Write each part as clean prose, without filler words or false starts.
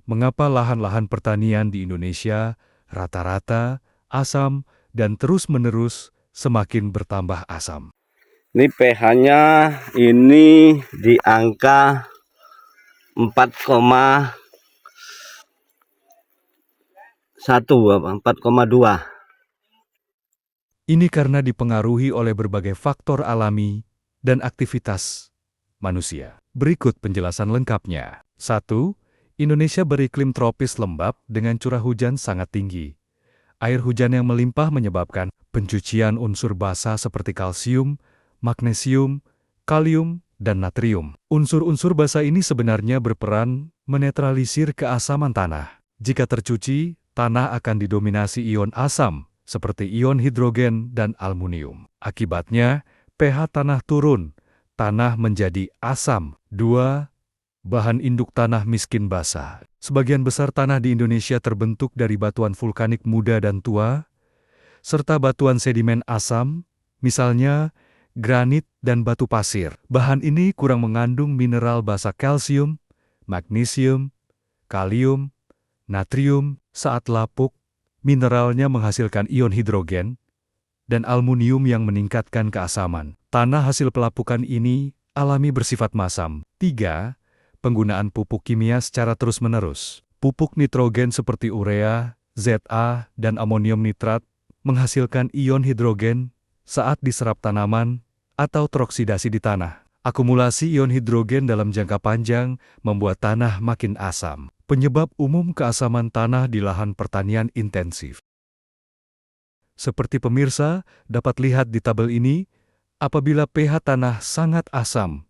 mengapa lahan-lahan pertanian di Indonesia rata-rata asam dan terus-menerus semakin bertambah asam. Ini pH-nya ini di angka 4,2. Ini karena dipengaruhi oleh berbagai faktor alami dan aktivitas manusia. Berikut penjelasan lengkapnya. 1. Indonesia beriklim tropis lembab dengan curah hujan sangat tinggi. Air hujan yang melimpah menyebabkan pencucian unsur basa seperti kalsium, magnesium, kalium, dan natrium. Unsur-unsur basa ini sebenarnya berperan menetralisir keasaman tanah. Jika tercuci, tanah akan didominasi ion asam, seperti ion hidrogen dan aluminium. Akibatnya, pH tanah turun, tanah menjadi asam. 2. Bahan induk tanah miskin basa. Sebagian besar tanah di Indonesia terbentuk dari batuan vulkanik muda dan tua, serta batuan sedimen asam, misalnya granit dan batu pasir. Bahan ini kurang mengandung mineral basa kalsium, magnesium, kalium, natrium. Saat lapuk, mineralnya menghasilkan ion hidrogen dan aluminium yang meningkatkan keasaman. Tanah hasil pelapukan ini alami bersifat masam. 3. Penggunaan pupuk kimia secara terus-menerus. Pupuk nitrogen seperti urea, ZA, dan amonium nitrat menghasilkan ion hidrogen saat diserap tanaman atau teroksidasi di tanah. Akumulasi ion hidrogen dalam jangka panjang membuat tanah makin asam. Penyebab umum keasaman tanah di lahan pertanian intensif. Seperti pemirsa dapat lihat di tabel ini, apabila pH tanah sangat asam,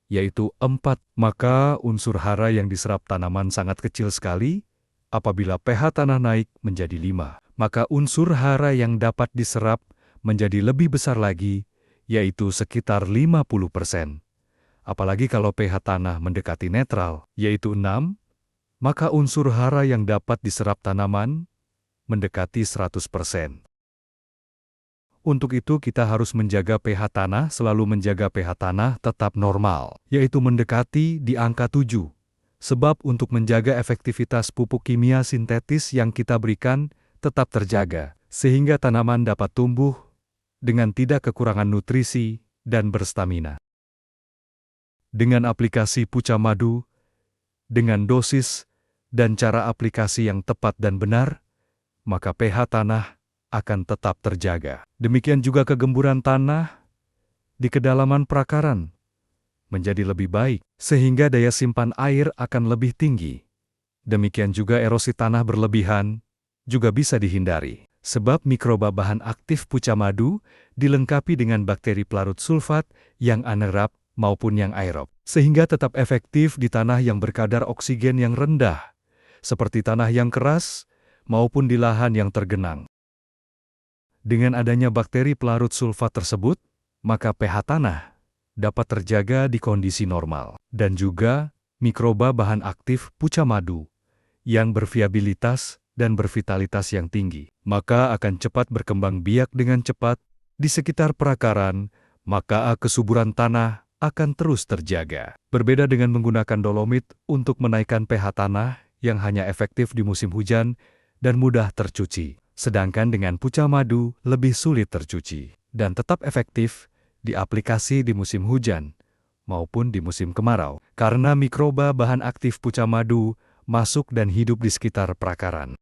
yaitu 4, maka unsur hara yang diserap tanaman sangat kecil sekali. Apabila pH tanah naik menjadi 5, maka unsur hara yang dapat diserap menjadi lebih besar lagi, yaitu sekitar 50%. Apalagi kalau pH tanah mendekati netral, yaitu 6, maka unsur hara yang dapat diserap tanaman mendekati 100%. Untuk itu kita harus menjaga pH tanah, selalu menjaga pH tanah tetap normal, yaitu mendekati di angka 7. Sebab untuk menjaga efektivitas pupuk kimia sintetis yang kita berikan tetap terjaga, sehingga tanaman dapat tumbuh dengan tidak kekurangan nutrisi dan berstamina. Dengan aplikasi Puca Madu, dengan dosis dan cara aplikasi yang tepat dan benar, maka pH tanah akan tetap terjaga. Demikian juga kegemburan tanah di kedalaman perakaran menjadi lebih baik, sehingga daya simpan air akan lebih tinggi. Demikian juga erosi tanah berlebihan juga bisa dihindari, sebab mikroba bahan aktif Puca Madu dilengkapi dengan bakteri pelarut sulfat yang anaerob maupun yang aerob, sehingga tetap efektif di tanah yang berkadar oksigen yang rendah, seperti tanah yang keras maupun di lahan yang tergenang. Dengan adanya bakteri pelarut sulfat tersebut, maka pH tanah dapat terjaga di kondisi normal. Dan juga mikroba bahan aktif Puca Madu yang berviabilitas dan bervitalitas yang tinggi, maka akan cepat berkembang biak dengan cepat di sekitar perakaran, maka kesuburan tanah akan terus terjaga. Berbeda dengan menggunakan dolomit untuk menaikkan pH tanah yang hanya efektif di musim hujan dan mudah tercuci. Sedangkan dengan Puca Madu lebih sulit tercuci dan tetap efektif diaplikasi di musim hujan maupun di musim kemarau, karena mikroba bahan aktif Puca Madu masuk dan hidup di sekitar perakaran.